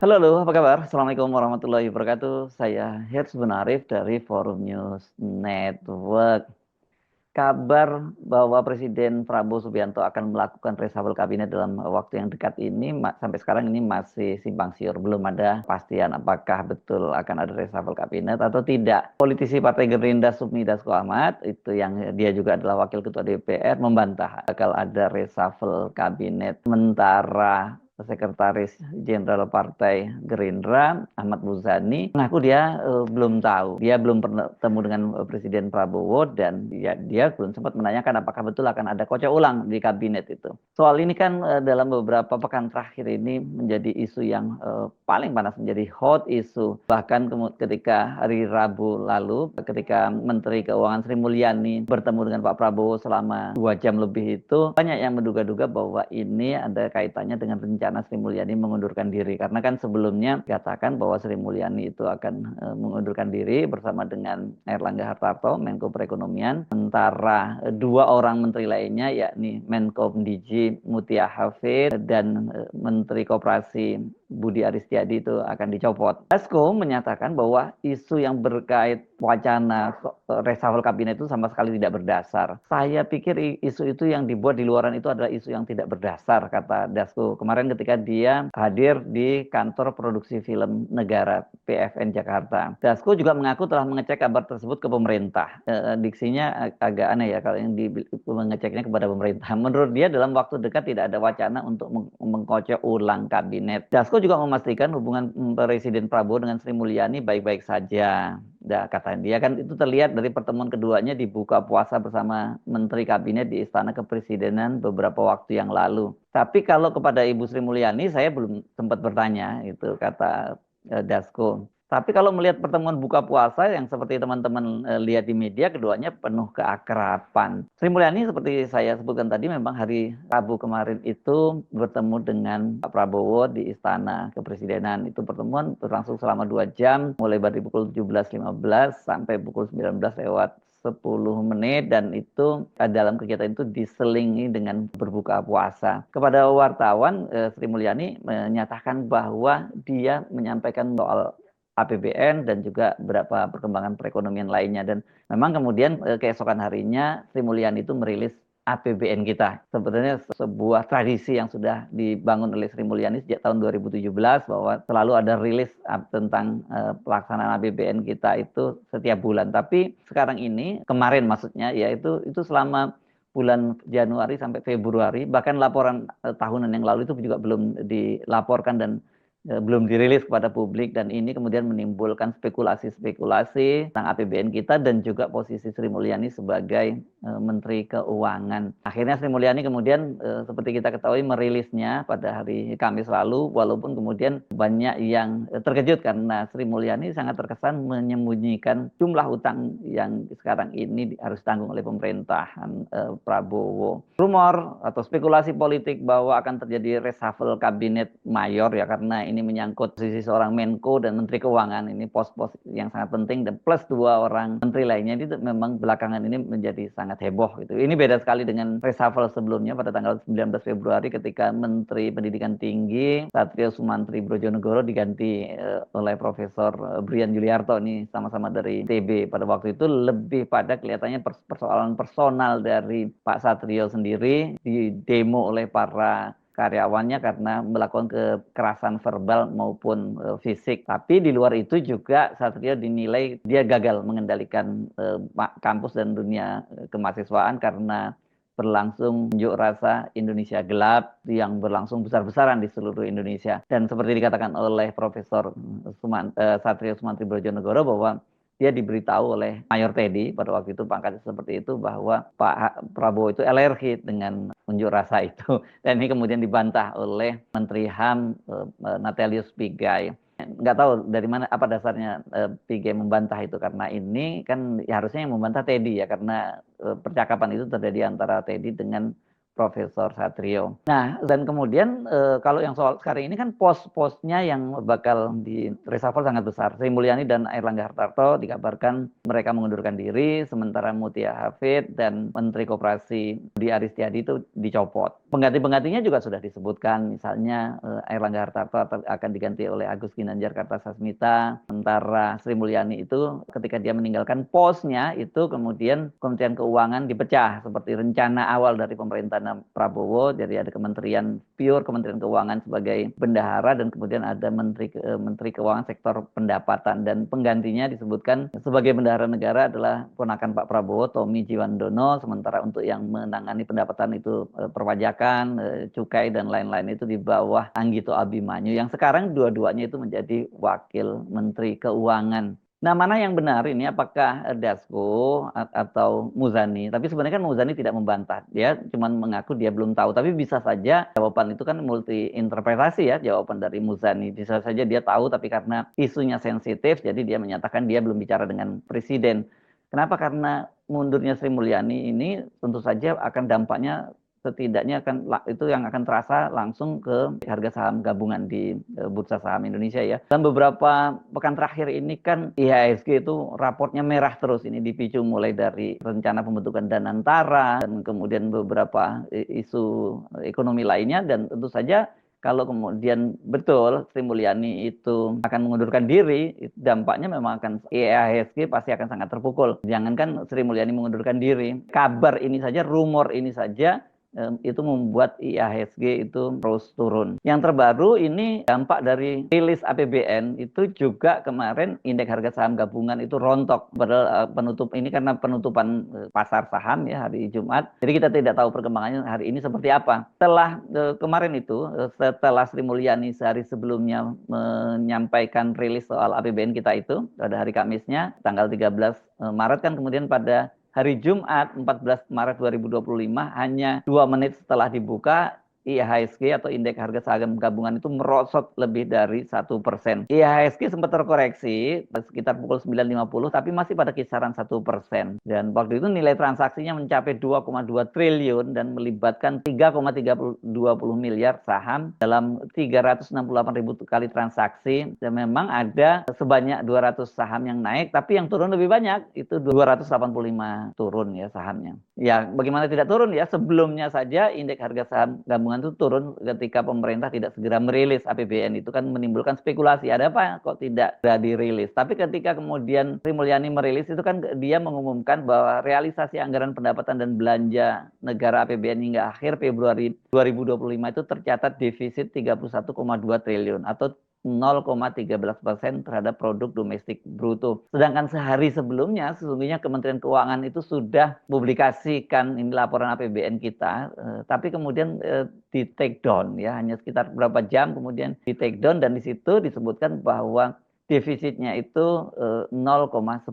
Halo, halo, apa kabar? Assalamualaikum warahmatullahi wabarakatuh. Saya Hirs Benarif dari Forum News Network. Kabar bahwa Presiden Prabowo Subianto akan melakukan reshuffle kabinet dalam waktu yang dekat ini, sampai sekarang ini masih simpang siur. Belum ada pastian apakah betul akan ada reshuffle kabinet atau tidak. Politisi Partai Gerindra Sufmi Dasko Ahmad, itu yang dia juga adalah Wakil Ketua DPR, membantah bakal ada reshuffle kabinet. Sementara Sekretaris Jenderal Partai Gerindra Ahmad Muzani mengaku dia belum tahu, dia belum pernah bertemu dengan Presiden Prabowo dan dia belum sempat menanyakan apakah betul akan ada kocok ulang di kabinet itu. Soal ini kan dalam beberapa pekan terakhir ini menjadi isu yang paling panas, menjadi hot isu. Bahkan ketika hari Rabu lalu, ketika Menteri Keuangan Sri Mulyani bertemu dengan Pak Prabowo selama 2 jam lebih itu, banyak yang menduga-duga bahwa ini ada kaitannya dengan rencana Sri Mulyani mengundurkan diri, karena kan sebelumnya dikatakan bahwa Sri Mulyani itu akan mengundurkan diri bersama dengan Airlangga Hartarto, Menko Perekonomian, sementara 2 orang menteri lainnya yakni Menko Mdiji Mutia Hafid dan Menteri Koperasi Budi Aristiadi itu akan dicopot. Dasko menyatakan bahwa isu yang berkait wacana reshuffle kabinet itu sama sekali tidak berdasar. Saya pikir isu itu yang dibuat di luaran itu adalah isu yang tidak berdasar, kata Dasko kemarin ketika dia hadir di kantor produksi film negara PFN Jakarta. Dasko juga mengaku telah mengecek kabar tersebut ke pemerintah. Diksinya agak aneh ya kalau yang mengeceknya kepada pemerintah. Menurut dia dalam waktu dekat tidak ada wacana untuk mengkocok ulang kabinet. Dasko juga memastikan hubungan Presiden Prabowo dengan Sri Mulyani baik-baik saja. Nah, kata dia kan itu terlihat dari pertemuan keduanya di buka puasa bersama Menteri Kabinet di Istana Kepresidenan beberapa waktu yang lalu. Tapi kalau kepada Ibu Sri Mulyani saya belum sempat bertanya, itu kata Dasko. Tapi kalau melihat pertemuan buka puasa yang seperti teman-teman lihat di media, keduanya penuh keakraban. Sri Mulyani seperti saya sebutkan tadi memang hari Rabu kemarin itu bertemu dengan Pak Prabowo di Istana Kepresidenan. Itu pertemuan berlangsung selama 2 jam, mulai dari pukul 17.15 sampai pukul 19 lewat 10 menit, dan itu dalam kegiatan itu diselingi dengan berbuka puasa. Kepada wartawan, Sri Mulyani menyatakan bahwa dia menyampaikan soal APBN dan juga beberapa perkembangan perekonomian lainnya, dan memang kemudian keesokan harinya Sri Mulyani itu merilis APBN kita. Sebenarnya sebuah tradisi yang sudah dibangun oleh Sri Mulyani sejak tahun 2017 bahwa selalu ada rilis tentang pelaksanaan APBN kita itu setiap bulan. Tapi sekarang ini, kemarin maksudnya, yaitu selama bulan Januari sampai Februari, bahkan laporan tahunan yang lalu itu juga belum dilaporkan dan belum dirilis kepada publik, dan ini kemudian menimbulkan spekulasi-spekulasi tentang APBN kita dan juga posisi Sri Mulyani sebagai Menteri Keuangan. Akhirnya Sri Mulyani kemudian seperti kita ketahui merilisnya pada hari Kamis lalu, walaupun kemudian banyak yang terkejut karena Sri Mulyani sangat terkesan menyembunyikan jumlah utang yang sekarang ini harus ditanggung oleh pemerintahan Prabowo. Rumor atau spekulasi politik bahwa akan terjadi reshuffle kabinet mayor ya, karena ini menyangkut posisi seorang Menko dan Menteri Keuangan, ini pos-pos yang sangat penting, dan plus 2 orang menteri lainnya, itu memang belakangan ini menjadi sangat heboh gitu. Ini beda sekali dengan reshuffle sebelumnya pada tanggal 19 Februari ketika Menteri Pendidikan Tinggi Satrio Sumantri Brojonegoro diganti oleh Profesor Brian Juliarto, ini sama-sama dari ITB. Pada waktu itu lebih pada kelihatannya persoalan personal dari Pak Satrio sendiri, di demo oleh para karyawannya karena melakukan kekerasan verbal maupun fisik. Tapi di luar itu juga Satrio dinilai dia gagal mengendalikan kampus dan dunia kemahasiswaan karena berlangsung unjuk rasa Indonesia Gelap yang berlangsung besar-besaran di seluruh Indonesia. Dan seperti dikatakan oleh Profesor Satrio Sumantri Brojonegoro bahwa dia diberitahu oleh Mayor Teddy pada waktu itu, pangkatnya seperti itu, bahwa Pak Prabowo itu alergi dengan unjuk rasa itu. Dan ini kemudian dibantah oleh Menteri HAM Natalius Pigai. Nggak tahu dari mana, apa dasarnya Pigai membantah itu, karena ini kan ya harusnya yang membantah Teddy ya, karena percakapan itu terjadi antara Teddy dengan Profesor Satrio. Nah, dan kemudian kalau yang soal sekarang ini kan pos-posnya yang bakal di reshuffle sangat besar. Sri Mulyani dan Airlangga Hartarto dikabarkan mereka mengundurkan diri, sementara Mutia Hafid dan Menteri Koperasi Budi Aristiadi itu dicopot. Pengganti-penggantinya juga sudah disebutkan, misalnya Airlangga Hartarto akan diganti oleh Agus Ginanjar Kartasasmita, sementara Sri Mulyani itu ketika dia meninggalkan posnya itu kemudian Kementerian Keuangan dipecah seperti rencana awal dari pemerintahan Prabowo. Jadi ada Kementerian Keuangan sebagai bendahara dan kemudian ada Menteri Keuangan sektor pendapatan, dan penggantinya disebutkan sebagai bendahara negara adalah ponakan Pak Prabowo, Tommy Jiwandono, sementara untuk yang menangani pendapatan itu perpajakan, cukai dan lain-lain itu di bawah Anggito Abimanyu, yang sekarang dua-duanya itu menjadi wakil Menteri Keuangan. Nah, mana yang benar ini, apakah Dasko atau Muzani? Tapi sebenarnya kan Muzani tidak membantah. Dia cuma mengaku dia belum tahu. Tapi bisa saja jawaban itu kan multi interpretasi ya, jawaban dari Muzani. Bisa saja dia tahu tapi karena isunya sensitif jadi dia menyatakan dia belum bicara dengan presiden. Kenapa? Karena mundurnya Sri Mulyani ini tentu saja akan dampaknya setidaknya itu yang akan terasa langsung ke harga saham gabungan di Bursa Saham Indonesia ya. Dalam beberapa pekan terakhir ini kan IHSG itu raportnya merah terus, ini dipicu mulai dari rencana pembentukan Danantara dan kemudian beberapa isu ekonomi lainnya, dan tentu saja kalau kemudian betul Sri Mulyani itu akan mengundurkan diri, dampaknya memang akan IHSG pasti akan sangat terpukul. Jangankan Sri Mulyani mengundurkan diri, kabar ini saja, rumor ini saja itu membuat IHSG itu terus turun. Yang terbaru ini dampak dari rilis APBN itu juga kemarin indeks harga saham gabungan itu rontok. Padahal ini karena penutupan pasar saham ya hari Jumat. Jadi kita tidak tahu perkembangannya hari ini seperti apa. Setelah kemarin itu, setelah Sri Mulyani sehari sebelumnya menyampaikan rilis soal APBN kita itu pada hari Kamisnya tanggal 13 Maret kan, kemudian pada hari Jumat 14 Maret 2025, hanya 2 menit setelah dibuka, IHSG atau indeks harga saham gabungan itu merosot lebih dari 1%. IHSG sempat terkoreksi sekitar pukul 9.50, tapi masih pada kisaran 1%. Dan waktu itu nilai transaksinya mencapai 2,2 triliun dan melibatkan 3,320 miliar saham dalam 368 ribu kali transaksi. Dan memang ada sebanyak 200 saham yang naik, tapi yang turun lebih banyak, itu 285 turun ya sahamnya. Ya, bagaimana tidak turun ya, sebelumnya saja indeks harga saham gabungan itu turun ketika pemerintah tidak segera merilis APBN, itu kan menimbulkan spekulasi, ada apa kok tidak dirilis. Tapi ketika kemudian Sri Mulyani merilis itu kan dia mengumumkan bahwa realisasi anggaran pendapatan dan belanja negara APBN hingga akhir Februari 2025 itu tercatat defisit 31,2 triliun atau 0,13% terhadap produk domestik bruto. Sedangkan sehari sebelumnya sesungguhnya Kementerian Keuangan itu sudah publikasikan ini laporan APBN kita, tapi kemudian di take down ya, hanya sekitar beberapa jam kemudian di take down, dan di situ disebutkan bahwa defisitnya itu 0,10%.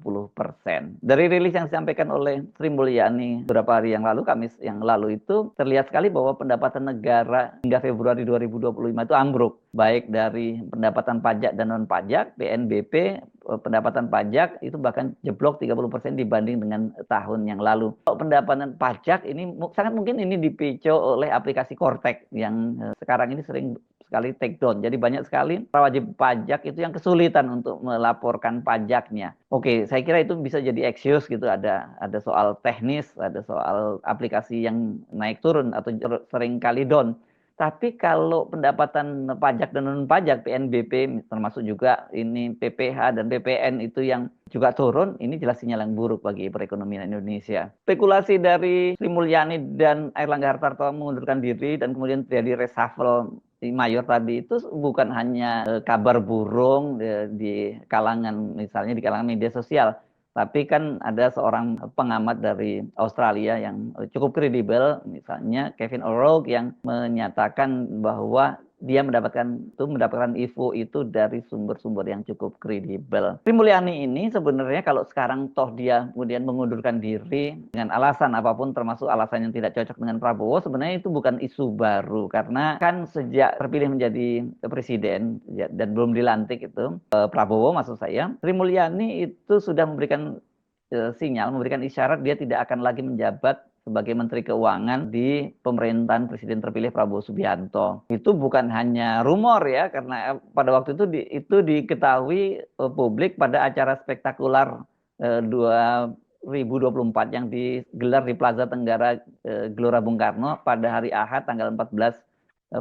Dari rilis yang disampaikan oleh Sri Mulyani beberapa hari yang lalu, Kamis yang lalu, itu terlihat sekali bahwa pendapatan negara hingga Februari 2025 itu ambruk, baik dari pendapatan pajak dan non pajak, PNBP, pendapatan pajak itu bahkan jeblok 30% dibanding dengan tahun yang lalu. Pendapatan pajak ini sangat mungkin ini dipicu oleh aplikasi Kortek yang sekarang ini sering sekali take down. Jadi banyak sekali wajib pajak itu yang kesulitan untuk melaporkan pajaknya. Oke, saya kira itu bisa jadi excuse gitu, ada soal teknis, ada soal aplikasi yang naik turun atau sering kali down. Tapi kalau pendapatan pajak dan non pajak, PNBP termasuk juga ini PPH dan PPN itu yang juga turun, ini jelas sinyal yang buruk bagi perekonomian Indonesia. Spekulasi dari Sri Mulyani dan Airlangga Hartarto mengundurkan diri dan kemudian terjadi reshuffle mayor tadi itu bukan hanya kabar burung di kalangan, misalnya di kalangan media sosial, tapi kan ada seorang pengamat dari Australia yang cukup kredibel, misalnya Kevin O'Rourke, yang menyatakan bahwa dia mendapatkan info itu dari sumber-sumber yang cukup kredibel. Sri Mulyani ini sebenarnya kalau sekarang toh dia kemudian mengundurkan diri dengan alasan apapun, termasuk alasan yang tidak cocok dengan Prabowo, sebenarnya itu bukan isu baru, karena kan sejak terpilih menjadi presiden dan belum dilantik itu Prabowo maksud saya, Sri Mulyani itu sudah memberikan sinyal, memberikan isyarat dia tidak akan lagi menjabat sebagai Menteri Keuangan di pemerintahan Presiden terpilih Prabowo Subianto. Itu bukan hanya rumor ya, karena pada waktu itu diketahui publik pada acara spektakuler 2024 yang digelar di Plaza Tenggara Gelora Bung Karno pada hari Ahad tanggal 14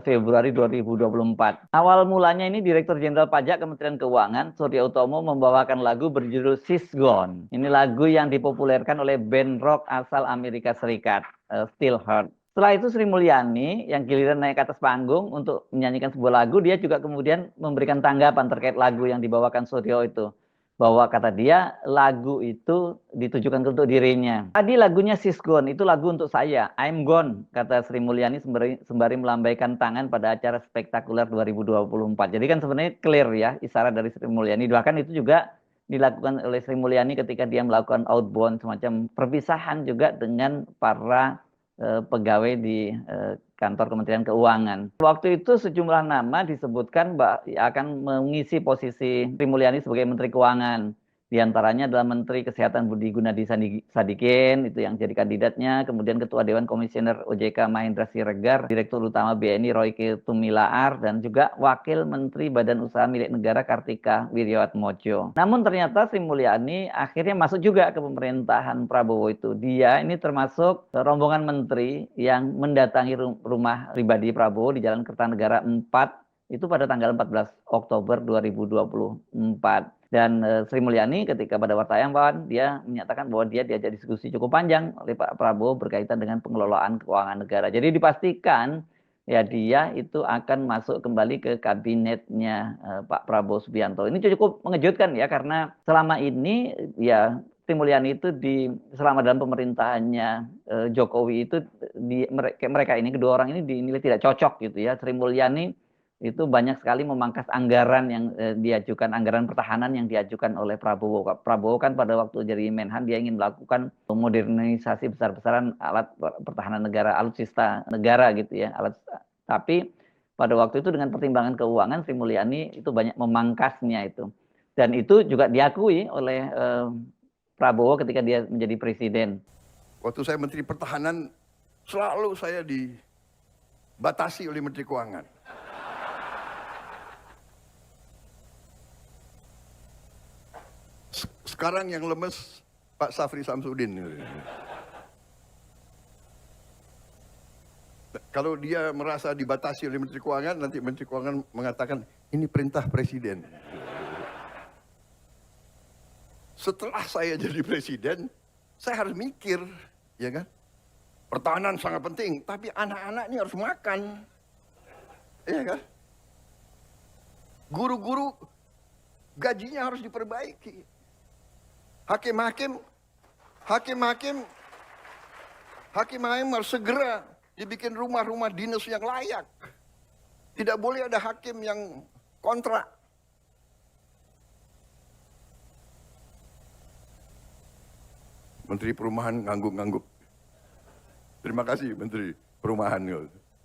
Februari 2024. Awal mulanya ini Direktur Jenderal Pajak Kementerian Keuangan, Surya Utomo, membawakan lagu berjudul She's Gone. Ini lagu yang dipopulerkan oleh band rock asal Amerika Serikat, Still Heart. Setelah itu Sri Mulyani yang giliran naik ke atas panggung untuk menyanyikan sebuah lagu, dia juga kemudian memberikan tanggapan terkait lagu yang dibawakan Suryo itu. Bahwa kata dia lagu itu ditujukan untuk dirinya. Tadi lagunya She's Gone, itu lagu untuk saya, I'm Gone, kata Sri Mulyani sembari melambaikan tangan pada acara spektakuler 2024. Jadi kan sebenarnya clear ya isyarat dari Sri Mulyani. Bahkan itu juga dilakukan oleh Sri Mulyani ketika dia melakukan outbound, semacam perpisahan juga dengan para pegawai di kantor Kementerian Keuangan. Waktu itu sejumlah nama disebutkan akan mengisi posisi Sri Mulyani sebagai Menteri Keuangan. Di antaranya adalah Menteri Kesehatan Budi Gunadi Sadikin, itu yang jadi kandidatnya. Kemudian Ketua Dewan Komisioner OJK Mahendra Siregar, Direktur Utama BNI Royke Tumilaar, dan juga Wakil Menteri Badan Usaha Milik Negara Kartika Wirjoatmojo. Namun ternyata Sri Mulyani akhirnya masuk juga ke pemerintahan Prabowo itu. Dia ini termasuk rombongan menteri yang mendatangi rumah pribadi Prabowo di Jalan Kertanegara 4 itu pada tanggal 14 Oktober 2024. Dan Sri Mulyani ketika pada wartawan dia menyatakan bahwa dia diajak diskusi cukup panjang oleh Pak Prabowo berkaitan dengan pengelolaan keuangan negara. Jadi dipastikan ya dia itu akan masuk kembali ke kabinetnya Pak Prabowo Subianto. Ini cukup mengejutkan ya, karena selama ini ya Sri Mulyani itu selama dalam pemerintahannya Jokowi itu mereka ini kedua orang ini dinilai tidak cocok gitu ya. Sri Mulyani itu banyak sekali memangkas anggaran yang diajukan, anggaran pertahanan yang diajukan oleh Prabowo. Prabowo kan pada waktu jadi Menhan dia ingin melakukan modernisasi besar-besaran alat pertahanan negara, alutsista negara gitu ya. Tapi pada waktu itu dengan pertimbangan keuangan Sri Mulyani itu banyak memangkasnya itu. Dan itu juga diakui oleh Prabowo ketika dia menjadi presiden. Waktu saya Menteri Pertahanan selalu saya dibatasi oleh Menteri Keuangan. Sekarang yang lemes Pak Safri Samsudin. Kalau dia merasa dibatasi oleh Menteri Keuangan, nanti Menteri Keuangan mengatakan ini perintah Presiden. Setelah saya jadi Presiden, saya harus mikir, ya kan? Pertahanan sangat penting, tapi anak-anak ini harus makan. Iya kan? Guru-guru gajinya harus diperbaiki. Hakim-hakim harus segera dibikin rumah-rumah dinas yang layak. Tidak boleh ada hakim yang kontrak. Menteri Perumahan ngangguk-ngangguk. Terima kasih Menteri Perumahan.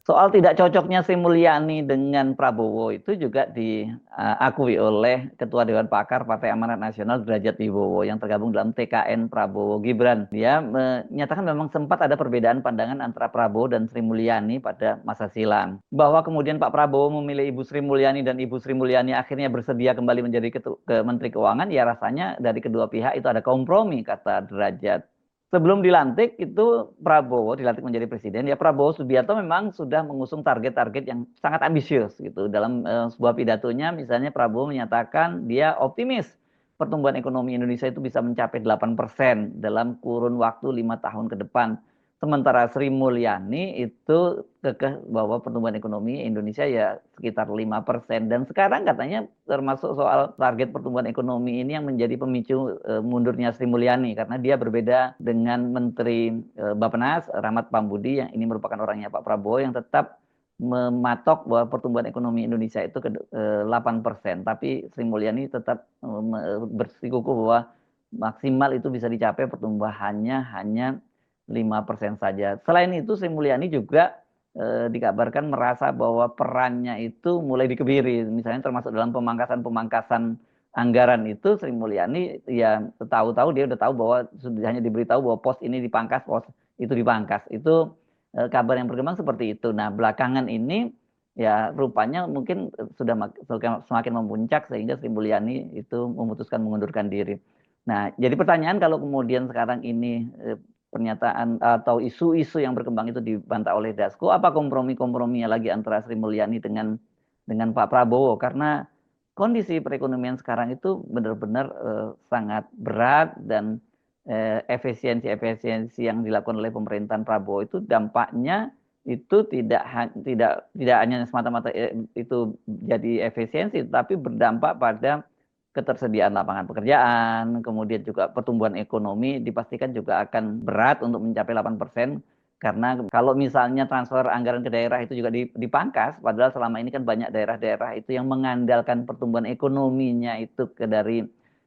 Soal tidak cocoknya Sri Mulyani dengan Prabowo itu juga diakui oleh Ketua Dewan Pakar Partai Amanat Nasional Derajat Wibowo yang tergabung dalam TKN Prabowo Gibran. Dia menyatakan memang sempat ada perbedaan pandangan antara Prabowo dan Sri Mulyani pada masa silam. Bahwa kemudian Pak Prabowo memilih Ibu Sri Mulyani dan Ibu Sri Mulyani akhirnya bersedia kembali menjadi Menteri Keuangan, ya rasanya dari kedua pihak itu ada kompromi, kata Derajat. Sebelum dilantik itu Prabowo dilantik menjadi presiden, ya Prabowo Subianto memang sudah mengusung target-target yang sangat ambisius gitu. Dalam sebuah pidatonya misalnya Prabowo menyatakan dia optimis pertumbuhan ekonomi Indonesia itu bisa mencapai 8% dalam kurun waktu 5 tahun ke depan. Sementara Sri Mulyani itu kekeh bahwa pertumbuhan ekonomi Indonesia ya sekitar 5%. Dan sekarang katanya termasuk soal target pertumbuhan ekonomi ini yang menjadi pemicu mundurnya Sri Mulyani. Karena dia berbeda dengan Menteri Bappenas, Rahmat Pambudi, yang ini merupakan orangnya Pak Prabowo, yang tetap mematok bahwa pertumbuhan ekonomi Indonesia itu ke 8%. Tapi Sri Mulyani tetap bersikukuh bahwa maksimal itu bisa dicapai pertumbuhannya hanya 5% saja. Selain itu Sri Mulyani juga dikabarkan merasa bahwa perannya itu mulai dikebiri. Misalnya termasuk dalam pemangkasan anggaran itu Sri Mulyani ya tahu-tahu dia udah tahu bahwa sudah hanya diberitahu bahwa pos ini dipangkas, pos itu dipangkas. Itu kabar yang berkembang seperti itu. Nah, belakangan ini ya rupanya mungkin sudah semakin memuncak sehingga Sri Mulyani itu memutuskan mengundurkan diri. Nah, jadi pertanyaan kalau kemudian sekarang ini pernyataan atau isu-isu yang berkembang itu dibantah oleh Dasko, apa kompromi-komprominya lagi antara Sri Mulyani dengan Pak Prabowo? Karena kondisi perekonomian sekarang itu benar-benar sangat berat dan efisiensi yang dilakukan oleh pemerintahan Prabowo itu dampaknya itu tidak hanya semata-mata itu jadi efisiensi, tapi berdampak pada ketersediaan lapangan pekerjaan, kemudian juga pertumbuhan ekonomi dipastikan juga akan berat untuk mencapai 8%, karena kalau misalnya transfer anggaran ke daerah itu juga dipangkas, padahal selama ini kan banyak daerah-daerah itu yang mengandalkan pertumbuhan ekonominya itu dari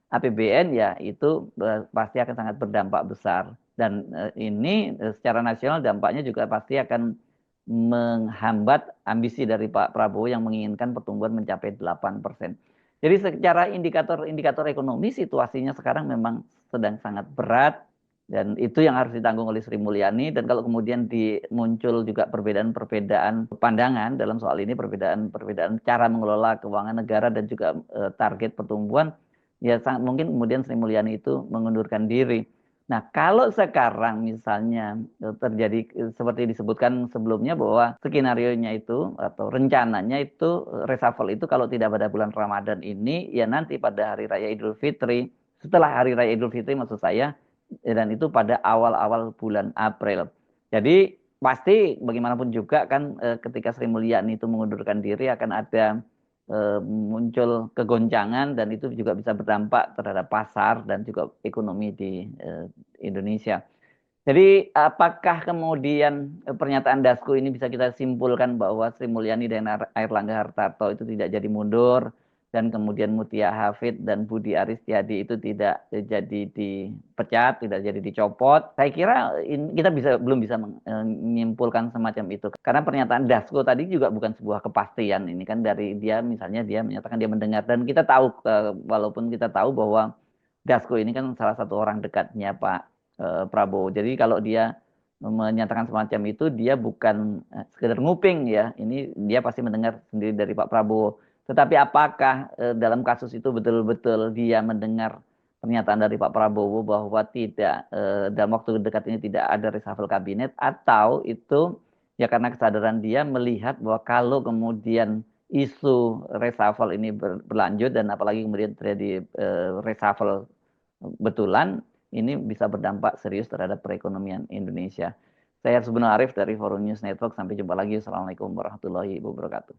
APBN, ya itu pasti akan sangat berdampak besar. Dan ini secara nasional dampaknya juga pasti akan menghambat ambisi dari Pak Prabowo yang menginginkan pertumbuhan mencapai 8%. Jadi secara indikator ekonomi situasinya sekarang memang sedang sangat berat dan itu yang harus ditanggung oleh Sri Mulyani. Dan kalau kemudian muncul juga perbedaan-perbedaan pandangan dalam soal ini, perbedaan cara mengelola keuangan negara dan juga target pertumbuhan, ya sangat mungkin kemudian Sri Mulyani itu mengundurkan diri. Nah, kalau sekarang misalnya terjadi seperti disebutkan sebelumnya bahwa skenario-nya itu atau rencananya itu reshuffle itu kalau tidak pada bulan Ramadan ini, ya nanti pada Hari Raya Idul Fitri, setelah Hari Raya Idul Fitri maksud saya, dan itu pada awal-awal bulan April. Jadi pasti bagaimanapun juga kan ketika Sri Mulyani itu mengundurkan diri akan ada muncul kegoncangan dan itu juga bisa berdampak terhadap pasar dan juga ekonomi di Indonesia. Jadi apakah kemudian pernyataan Dasko ini bisa kita simpulkan bahwa Sri Mulyani dan Airlangga Hartarto itu tidak jadi mundur dan kemudian Mutia Hafid dan Budi Aristiadi itu tidak jadi dipecat, tidak jadi dicopot? Saya kira kita belum bisa menyimpulkan semacam itu. Karena pernyataan Dasko tadi juga bukan sebuah kepastian. Ini kan dari dia, misalnya dia menyatakan dia mendengar, dan kita tahu walaupun kita tahu bahwa Dasko ini kan salah satu orang dekatnya Pak Prabowo. Jadi kalau dia menyatakan semacam itu, dia bukan sekedar nguping ya. Ini dia pasti mendengar sendiri dari Pak Prabowo. Tetapi apakah dalam kasus itu betul-betul dia mendengar pernyataan dari Pak Prabowo bahwa tidak dalam waktu dekat ini tidak ada reshuffle kabinet, atau itu ya karena kesadaran dia melihat bahwa kalau kemudian isu reshuffle ini berlanjut dan apalagi kemudian terjadi reshuffle betulan, ini bisa berdampak serius terhadap perekonomian Indonesia. Saya Hersubun Arif dari Forum News Network. Sampai jumpa lagi. Assalamualaikum warahmatullahi wabarakatuh.